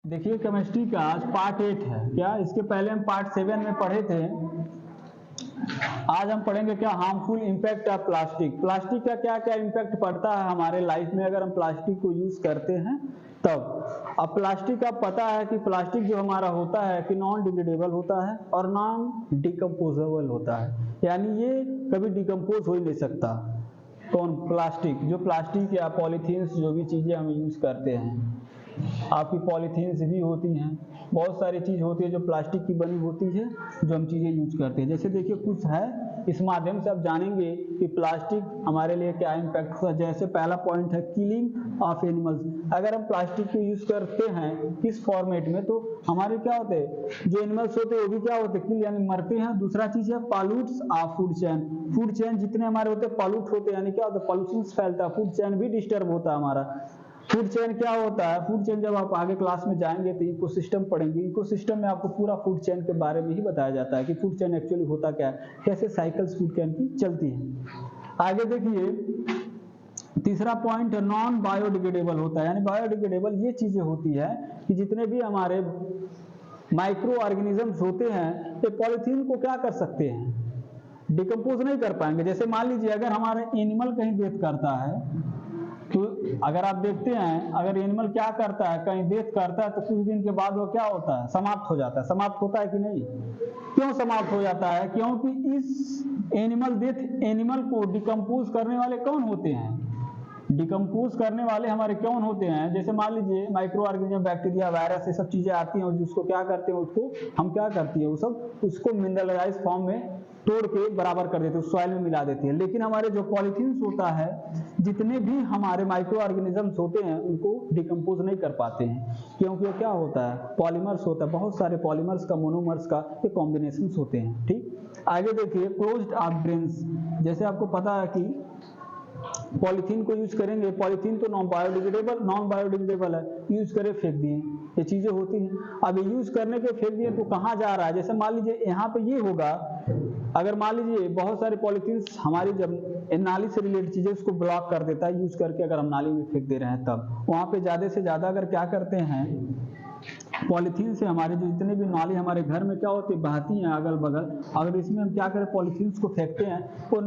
देखिए केमिस्ट्री का आज पार्ट 8 है क्या। इसके पहले हम पार्ट 7 में पढ़े थे। आज हम पढ़ेंगे क्या harmful impact of plastic. Plastic का क्या क्या इम्पैक्ट पड़ता है हमारे लाइफ में अगर हम प्लास्टिक को यूज करते हैं तब। अब प्लास्टिक का पता है कि प्लास्टिक जो हमारा होता है कि नॉन डिग्रेडेबल होता है और नॉन डिकम्पोजेबल होता है, यानी ये कभी डिकम्पोज हो ही नहीं सकता। कौन? प्लास्टिक। जो प्लास्टिक या पॉलीथीन्स जो भी चीज़ें हम यूज करते हैं, आपकी पॉलीथीन्स भी होती हैं, बहुत सारी चीज़ होती है जो प्लास्टिक की बनी होती है जो हम चीज़ें यूज करते हैं। जैसे देखिए कुछ है, इस माध्यम से आप जानेंगे कि प्लास्टिक हमारे लिए क्या इम्पैक्ट होता है। जैसे पहला पॉइंट है किलिंग ऑफ एनिमल्स। अगर हम प्लास्टिक को यूज करते हैं किस फॉर्मेट में तो हमारे क्या होते हैं, जो एनिमल्स होते हैं वो भी क्या होते हैं, किल यानी मरते हैं। दूसरा चीज़ है pollutes of food chain. Food chain जितने हमारे होते हैं पॉल्यूट होते हैं, यानी क्या होता है, पॉल्यूशन फैलता है, फूड चेन भी डिस्टर्ब होता है हमारा। फूड चेन क्या होता है? फूड चेन जब आप आगे क्लास में जाएंगे तो इकोसिस्टम पढ़ेंगे। इकोसिस्टम में आपको पूरा फूड चेन के बारे में ही बताया जाता है कि फूड चेन एक्चुअली होता क्या है, कैसे साइकिल्स फूड चेन की चलती है। आगे देखिए तीसरा पॉइंट नॉन बायोडिग्रेडेबल होता है, यानी बायोडिग्रेडेबल ये चीजें होती है कि जितने भी हमारे माइक्रो ऑर्गेनिजम्स होते हैं ये पॉलीथीन को क्या कर सकते हैं, डिकम्पोज नहीं कर पाएंगे। जैसे मान लीजिए अगर हमारे एनिमल कहीं डेथ करता है तो अगर आप देखते हैं अगर एनिमल क्या करता है, कहीं डेथ करता है तो कुछ दिन के बाद वो क्या होता है, समाप्त हो जाता है। समाप्त होता है कि नहीं? क्यों समाप्त हो जाता है? क्योंकि इस एनिमल डेथ एनिमल को डिकम्पोज करने वाले कौन होते हैं, डिकम्पोज करने वाले हमारे कौन होते हैं। जैसे मान लीजिए माइक्रो ऑर्गेनिज्म, बैक्टीरिया, वायरस, ये सब चीजें आती हैं और जिसको क्या करते हैं, उसको हम क्या करती है, वो सब उसको मिनरलाइज फॉर्म में तोड़ के बराबर कर देते हैं, सॉइल में मिला देती है। लेकिन हमारे जो पॉलीथीन्स होता है, जितने भी हमारे माइक्रो ऑर्गेनिजम्स होते हैं उनको डिकम्पोज नहीं कर पाते हैं, क्योंकि वो क्या होता है, पॉलीमर्स होता है, बहुत सारे पॉलीमर्स का, मोनोमर्स का ये कॉम्बिनेशन होते हैं। ठीक, आगे देखिए क्लोज्ड ऑफ ड्रेन्स। जैसे आपको पता है कि पॉलीथीन को यूज करेंगे, पॉलीथीन तो नॉन बायोडिग्रेडेबल है, यूज करे फेंक दिए, ये चीजें होती हैं। अब यूज करने के फेंक दिए तो कहाँ जा रहा है, जैसे मान लीजिए यहाँ पे ये होगा, अगर मान लीजिए बहुत सारे पॉलीथीन्स हमारी जब नाली से रिलेटेड चीजें उसको ब्लॉक कर देता है यूज करके, अगर हम नाली में फेंक दे रहे हैं तब वहां पे ज्यादा से ज्यादा अगर क्या करते हैं, पॉलीथीन से हमारे जो जितने भी नाली हमारे घर में क्या होती है, बहती हैं अगल बगल, अगर इसमें हम क्या करें पॉलीथीन्स को फेंकते हैं तो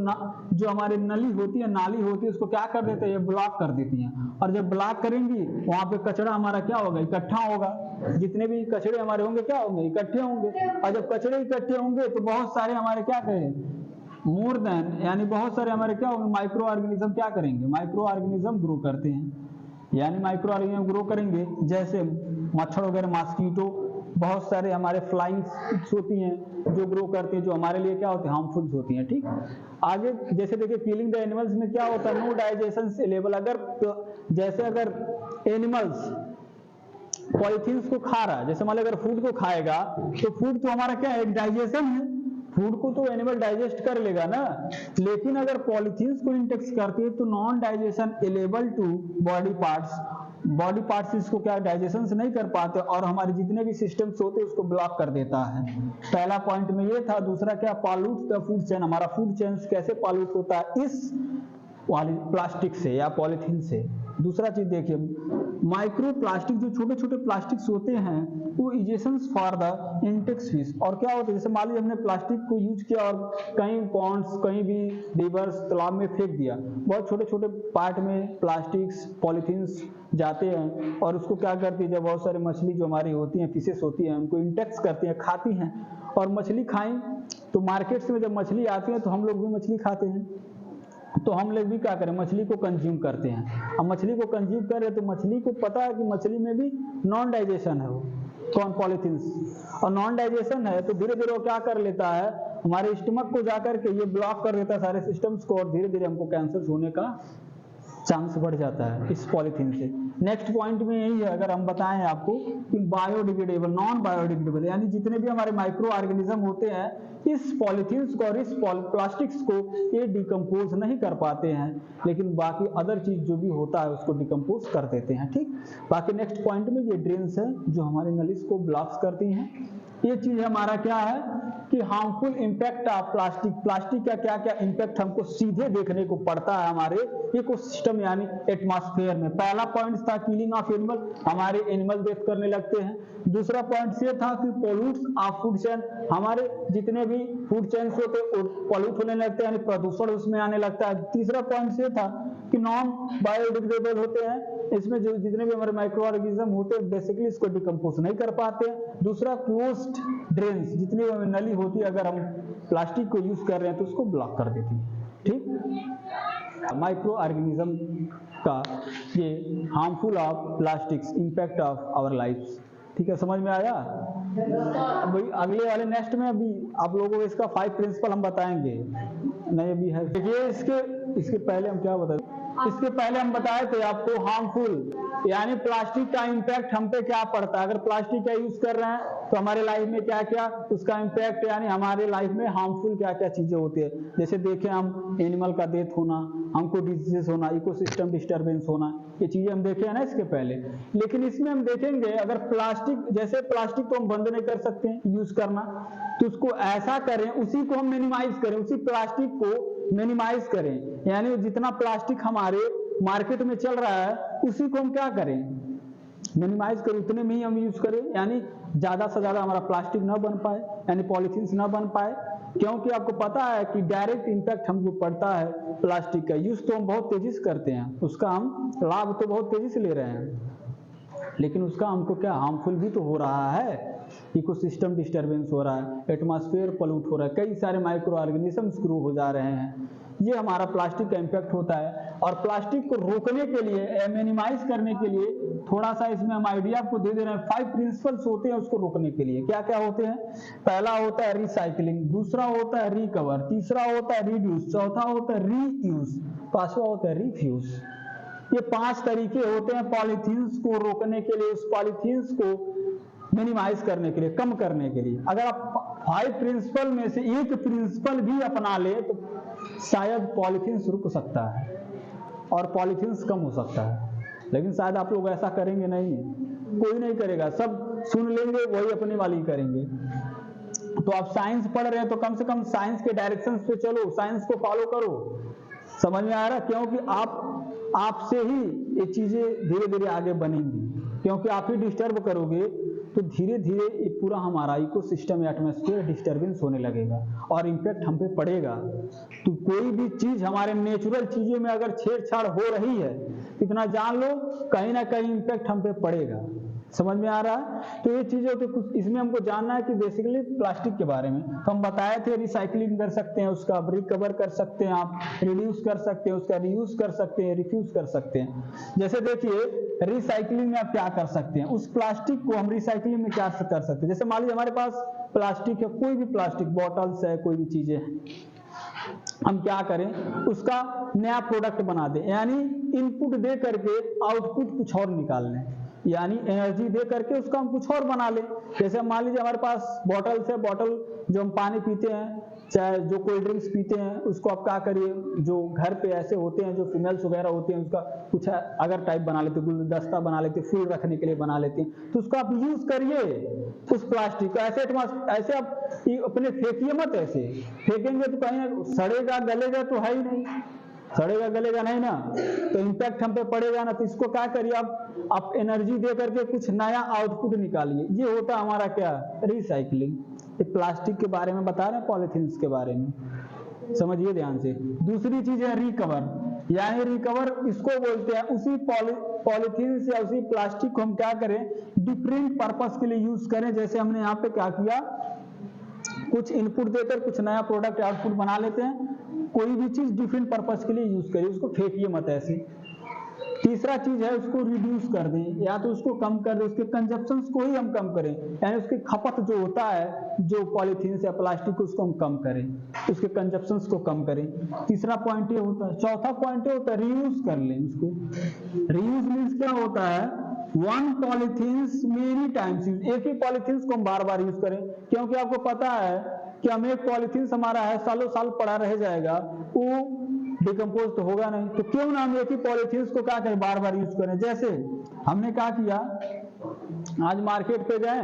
जो हमारी नली होती है, नाली होती है, उसको क्या कर देते हैं, ये ब्लॉक कर देती हैं। और जब ब्लॉक करेंगी वहां पे कचरा हमारा क्या होगा, इकट्ठा होगा। जितने भी कचरे हमारे होंगे क्या होंगे, इकट्ठे होंगे। और जब कचरे इकट्ठे होंगे तो बहुत सारे हमारे क्या करें, मोर देन, यानी बहुत सारे हमारे क्या होंगे, माइक्रो ऑर्गेनिज्म क्या करेंगे, माइक्रो ऑर्गेनिज्म ग्रो करते हैं, यानी माइक्रो ऑर्गेनिज्म ग्रो करेंगे। जैसे मच्छर वगैरह, मॉस्किटो, बहुत सारे हमारे फ्लाइंग होती हैं जो ग्रो करती हैं, जो हमारे लिए क्या होती है, हार्मफुल होती हैं। ठीक, आगे जैसे देखिए किलिंग द एनिमल्स में क्या होता है, नो डाइजेशन लेवल। अगर जैसे अगर एनिमल्स पॉलीथीन्स को खा रहा है, जैसे मान लो अगर फूड को खाएगा तो फूड तो हमारा क्या है, एक डाइजेशन है, फूड को तो एनिमल डाइजेस्ट कर लेगा ना। लेकिन अगर पॉलीथीन्स को इंटेक्स करती है तो non digestion able to body parts इसको क्या डाइजेशन से नहीं कर पाते और हमारे जितने भी सिस्टम्स होते हैं उसको ब्लॉक कर देता है। पहला पॉइंट में ये था। दूसरा क्या, पॉल्यूट द फूड चेन। हमारा फूड चेन कैसे पॉल्यूट होता है, इस प्लास्टिक से या पॉलीथीन से। दूसरा चीज देखिए, माइक्रो प्लास्टिक, जो छोटे छोटे प्लास्टिक्स होते हैं वो इजेशंस फॉर द इंटेक्स फिश। और क्या होता है, जैसे मान लीजिए हमने प्लास्टिक को यूज किया और कहीं पॉन्ड्स, कहीं भी रिवर्स, तालाब में फेंक दिया, बहुत छोटे छोटे पार्ट में प्लास्टिक्स, पॉलीथीन्स जाते हैं और उसको क्या करती है, जब बहुत सारी मछली जो हमारी होती हैं, फिशेस होती हैं, उनको इंटेक्स करती हैं, खाती हैं। और मछली खाएं तो मार्केट्स में जब मछली आती है तो हम लोग भी मछली खाते हैं, तो हम लोग भी क्या करें, मछली को कंज्यूम करते हैं। अब मछली को कंज्यूम करें तो मछली को पता है कि मछली में भी नॉन डाइजेशन है, वो कौन, पॉलीथीन्स। और नॉन डाइजेशन है तो धीरे धीरे वो क्या कर लेता है, हमारे स्टमक को जाकर के ये ब्लॉक कर देता है सारे सिस्टम्स को, और धीरे धीरे हमको कैंसर होने का चांस बढ़ जाता है इस पॉलीथीन से। नेक्स्ट पॉइंट में यही है, अगर हम बताएं आपको कि बायोडिग्रेडेबल, नॉन बायोडिग्रेडेबल, यानी जितने भी हमारे माइक्रो ऑर्गेनिज्म होते हैं इस पॉलीथीन्स को और इस प्लास्टिक्स को ये डिकम्पोज नहीं कर पाते हैं, लेकिन बाकी अदर चीज जो भी होता है उसको डिकम्पोज कर देते हैं। ठीक, बाकी नेक्स्ट पॉइंट में ये ड्रेन्स है जो हमारे नलीज को ब्लॉक्स करती हैं। ये चीज हमारा क्या है कि harmful impact of plastic, plastic का क्या क्या इंपैक्ट हमको सीधे देखने को पड़ता है हमारे इकोसिस्टम यानी एटमॉस्फेयर में। पहला पॉइंट था किलिंग ऑफ एनिमल, हमारे एनिमल डेथ करने लगते हैं। दूसरा पॉइंट ये था कि पोल्यूट्स ऑफ फूड चेन, हमारे जितने भी फूड चेन्स होते हैं पॉल्यूट होने लगते हैं यानी प्रदूषण उसमें आने लगता है। तीसरा पॉइंट ये था कि नॉन बायोडिग्रेडेबल होते हैं, इसमें जो जितने भी हमारे माइक्रो ऑर्गेनिज्म होते हैं बेसिकली इसको डिकम्पोज नहीं कर पाते। दूसरा क्लोज्ड ड्रेन्स, जितनी भी नली होती है अगर हम प्लास्टिक को यूज कर रहे हैं तो उसको ब्लॉक कर देती है। ठीक, माइक्रो ऑर्गेनिज्म का ये harmful of plastics impact of our life. ठीक है, समझ में आया? अभी अगले वाले नेक्स्ट में अभी आप लोगों को इसका 5 प्रिंसिपल हम बताएंगे। नहीं अभी है, देखिए इसके पहले हम क्या बताए, इसके पहले हम बताए थे आपको हार्मफुल यानी प्लास्टिक का इंपैक्ट हम पे क्या पड़ता है। अगर प्लास्टिक का यूज कर रहे हैं तो हमारे लाइफ में क्या क्या उसका इंपैक्ट यानी हमारे लाइफ में हार्मफुल क्या क्या चीजें होती है। जैसे देखें हम एनिमल का डेथ होना, हमको डिजीजेस होना, इकोसिस्टम डिस्टर्बेंस होना, ये चीजें हम देखे हैं ना इसके पहले। लेकिन इसमें हम देखेंगे अगर प्लास्टिक, जैसे प्लास्टिक को हम बंद नहीं कर सकते यूज करना, तो उसको ऐसा करें उसी को हम मिनिमाइज करें, उसी प्लास्टिक को मिनिमाइज करें यानी जितना प्लास्टिक हमारे मार्केट में चल रहा है उसी को हम क्या करें मिनिमाइज करें, उतने में ही हम यूज करें यानी ज्यादा से ज्यादा हमारा प्लास्टिक ना बन पाए यानी पॉलीथीन ना बन पाए। क्योंकि आपको पता है कि डायरेक्ट इंपैक्ट हमको पड़ता है प्लास्टिक का। यूज तो हम बहुत तेजी से करते हैं, उसका हम लाभ तो बहुत तेजी से ले रहे हैं, लेकिन उसका हमको क्या हार्मफुल भी तो हो रहा है। इकोसिस्टम डिस्टर्बेंस हो रहा है, एटमॉस्फेयर पोल्यूट हो रहा है, कई सारे माइक्रो ऑर्गेनिजम्स ग्रो हो जा रहे हैं। ये हमारा प्लास्टिक का इम्पैक्ट होता है। और प्लास्टिक को रोकने के लिए, मिनिमाइज करने के लिए थोड़ा सा इसमें हम आइडिया आपको दे दे रहे हैं। 5 प्रिंसिपल्स होते हैं उसको रोकने के लिए। क्या क्या होते हैं? पहला होता है रिसाइकलिंग, दूसरा होता है रिकवर, तीसरा होता है रिड्यूस, चौथा होता है रीयूज, पांचवा होता है रिफ्यूज। ये 5 तरीके होते हैं पॉलीथीन्स को रोकने के लिए, उस पॉलीथीन्स को मिनिमाइज करने के लिए, कम करने के लिए। अगर आप 5 प्रिंसिपल में से एक प्रिंसिपल भी अपना ले तो शायद पॉलीथीन्स रुक सकता है और पॉलीथीन्स कम हो सकता है। लेकिन शायद आप लोग ऐसा करेंगे नहीं, कोई नहीं करेगा, सब सुन लेंगे वही अपनी वाली करेंगे। तो आप साइंस पढ़ रहे हैं तो कम से कम साइंस के डायरेक्शन पे चलो, साइंस को फॉलो करो। समझ में आ रहा है? क्योंकि आपसे ही ये चीजें धीरे धीरे आगे बनेंगी, क्योंकि आप ही डिस्टर्ब करोगे तो धीरे धीरे ये पूरा हमारा इकोसिस्टम एटमॉस्फेयर डिस्टर्बेंस होने लगेगा और इम्पैक्ट हम पे पड़ेगा। तो कोई भी चीज हमारे नेचुरल चीजों में अगर छेड़छाड़ हो रही है, इतना जान लो कहीं ना कहीं इम्पैक्ट हम पे पड़ेगा। समझ में आ रहा है? तो ये चीजें तो कुछ इसमें हमको जानना है कि बेसिकली प्लास्टिक के बारे में तो हम बताए थे। रिसाइकलिंग कर सकते हैं, उसका रिकवर कर सकते हैं, आप रिड्यूस कर सकते हैं, उसका रीयूज कर सकते हैं, रिफ्यूज कर सकते हैं। जैसे देखिए रिसाइकलिंग में आप क्या कर सकते हैं, उस प्लास्टिक को हम रिसाइकलिंग में क्या कर सकते हैं। जैसे मान लीजिए हमारे पास प्लास्टिक है, कोई भी प्लास्टिक बॉटल्स है, कोई भी चीजें हैं, हम क्या करें उसका नया प्रोडक्ट बना दें यानी इनपुट दे करके आउटपुट कुछ और निकाल लें, यानी एनर्जी दे करके उसका हम कुछ और बना लें। जैसे मान लीजिए हमारे पास बॉटल्स है, बॉटल जो हम पानी पीते हैं, चाहे जो कोल्ड ड्रिंक्स पीते हैं, उसको आप क्या करिए, जो घर पे ऐसे होते हैं जो फीमेल्स वगैरह होते हैं, उसका कुछ अगर टाइप बना लेते, गुलदस्ता बना लेते, फूल रखने के लिए बना लेते हैं, तो उसको आप यूज करिए उस प्लास्टिक को। ऐसे आप अपने फेंकिए मत, ऐसे फेंकेंगे तो कहीं सड़ेगा गलेगा तो है ही नहीं, सड़ेगा गलेगा नहीं ना, तो इम्पैक्ट हम पे पड़ेगा ना। तो इसको क्या करिए आप एनर्जी दे करके कुछ नया आउटपुट निकालिए। ये होता है हमारा क्या, रिसाइकलिंग। ये प्लास्टिक के बारे में बता रहे हैं, पॉलीथीन्स के बारे में, समझिए ध्यान से। दूसरी चीज है रिकवर, यानी रिकवर इसको बोलते हैं उसी पॉलीथीन्स या उसी प्लास्टिक को हम क्या करें डिफरेंट पर्पस के लिए यूज करें। जैसे हमने यहाँ पे क्या किया, कुछ इनपुट देकर कुछ नया प्रोडक्ट आउटपुट बना लेते हैं। कोई भी चीज डिफरेंट पर्पस के लिए यूज करिए, उसको फेंकिए मत ऐसे। तीसरा चीज है उसको रिड्यूस कर दें, या तो उसको कम कर दें, उसके कंजप्शंस को ही हम कम करें, यानी उसकी खपत जो होता है जो पॉलीथीन या प्लास्टिक उसको हम कम करें, उसके कंजप्शंस को कम करें। तीसरा पॉइंट ये होता है। चौथा पॉइंट ये होता है रीयूज कर लें उसको। रीयूज मीन्स क्या होता है, one polythenes many times use, एक ही पॉलीथीन्स को हम बार बार यूज करें। क्योंकि आपको पता है कि हम एक पॉलीथीन्स हमारा है सालों साल पड़ा रह जाएगा, वो डिकम्पोज तो होगा नहीं, तो क्यों ना हम एक ही पॉलीथीन्स को क्या करें बार बार यूज करें। जैसे हमने क्या किया, आज मार्केट पे गए,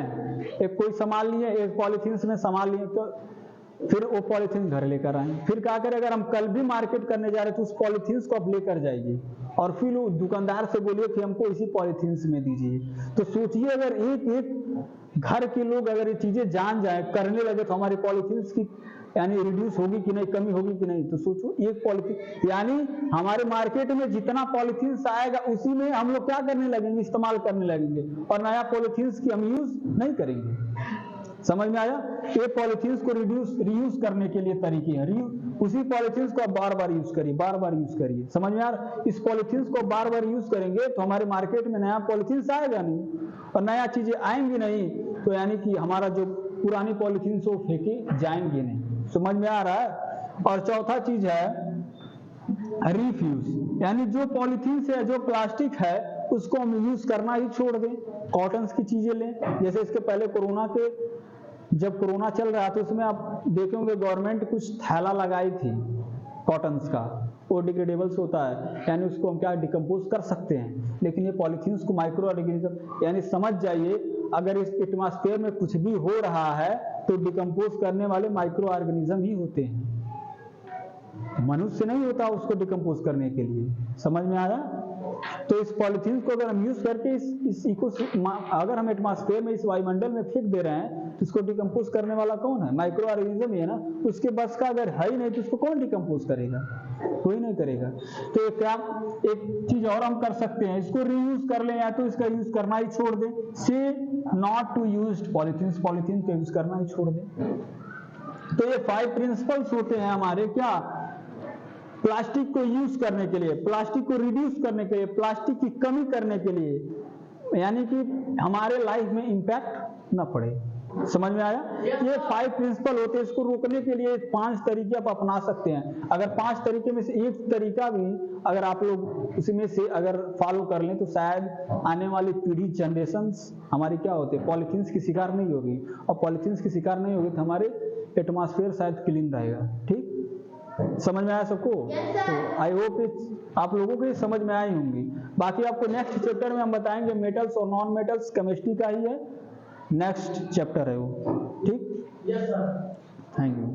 एक कोई सामान लिए, एक पॉलीथीन में सामान लिए, तो फिर वो पॉलीथीन घर लेकर आए, फिर क्या करें, अगर हम कल भी मार्केट करने जा रहे तो उस पॉलीथीन को आप लेकर जाइए और फिर वो दुकानदार से बोलिए कि हमको इसी पॉलीथीन में दीजिए। तो सोचिए अगर एक एक घर के लोग अगर ये चीजें जान जाए, करने लगे, तो हमारी पॉलीथीन की यानी रिड्यूस होगी कि नहीं, कमी होगी कि नहीं। तो सोचो एक पॉलीथीन, यानी हमारे मार्केट में जितना पॉलीथीन आएगा उसी में हम लोग क्या करने लगेंगे, इस्तेमाल करने लगेंगे, और नया पॉलीथीन की हम यूज नहीं करेंगे। समझ में आया? ये पॉलीथीन को रीयूज करने के लिए तरीके हैं। उसी पॉलीथीन को आप बार बार यूज करिए, बार बार यूज करिए। समझ में आ रहा? इस पॉलीथीन को बार बार यूज करेंगे तो हमारे मार्केट में नया पॉलीथीन आएगा नहीं और नया चीजें आएंगी नहीं, तो यानी कि हमारा जो पुरानी पॉलीथीन वो फेंके जाएंगे नहीं। समझ में आ रहा है? और चौथा चीज है रीफ्यूज, यानी जो पॉलीथीन से जो प्लास्टिक है उसको हम यूज करना ही छोड़ दें, कॉटन की चीजें लें। जैसे इसके पहले जब कोरोना चल रहा था उसमें आप देखेंगे गवर्नमेंट कुछ थैला लगाई थी कॉटन का, वो डिग्रेडेबल्स होता है, यानी उसको हम क्या डिकम्पोज कर सकते हैं। लेकिन ये पॉलीथीन को माइक्रो ऑर्गेनिज्म, यानी समझ जाइए अगर इस एटमॉस्फेयर में कुछ भी हो रहा है तो डिकम्पोज करने वाले माइक्रो ऑर्गेनिज्म ही होते हैं, मनुष्य नहीं होता उसको डिकम्पोज करने के लिए। समझ में आया? तो इस पॉलीथीन को अगर हम यूज करके अगर हम एटमॉस्फेयर में, इस वायुमंडल में फेंक दे रहे हैं तो इसको डिकम्पोज करने वाला कौन है? माइक्रो ऑर्गेनिज्म ही है ना। उसके बस का अगर है ही नहीं तो उसको कौन डिकम्पोज करेगा? कोई नहीं करेगा। तो एक चीज और हम कर सकते हैं, इसको रीयूज कर लें या तो इसका यूज करना ही छोड़ दें। से नॉट टू यूज पॉलीथीन को यूज करना ही छोड़ दें। तो ये 5 प्रिंसिपल्स होते हैं हमारे, क्या, प्लास्टिक को यूज करने के लिए, प्लास्टिक को रिड्यूस करने के लिए, प्लास्टिक की कमी करने के लिए, यानी कि हमारे लाइफ में इंपैक्ट ना पड़े। समझ में आया? ये 5 प्रिंसिपल होते हैं। इसको रोकने के लिए 5 तरीके आप अपना सकते हैं। अगर 5 तरीके में से एक तरीका भी अगर आप लोग इसमें से अगर फॉलो कर लें तो शायद आने वाली पीढ़ी, जनरेशंस हमारी क्या होते हैं, पॉलीथीन की शिकार नहीं होगी। और पॉलीथीन की शिकार नहीं होगी तो हमारे एटमॉस्फेयर शायद क्लीन रहेगा। ठीक, समझ में आया सबको? तो आई होप आप लोगों को समझ में आई होंगी। बाकी आपको नेक्स्ट चैप्टर में हम बताएंगे मेटल्स और नॉन मेटल्स, केमिस्ट्री का ही है, नेक्स्ट चैप्टर है वो। ठीक, थैंक यू।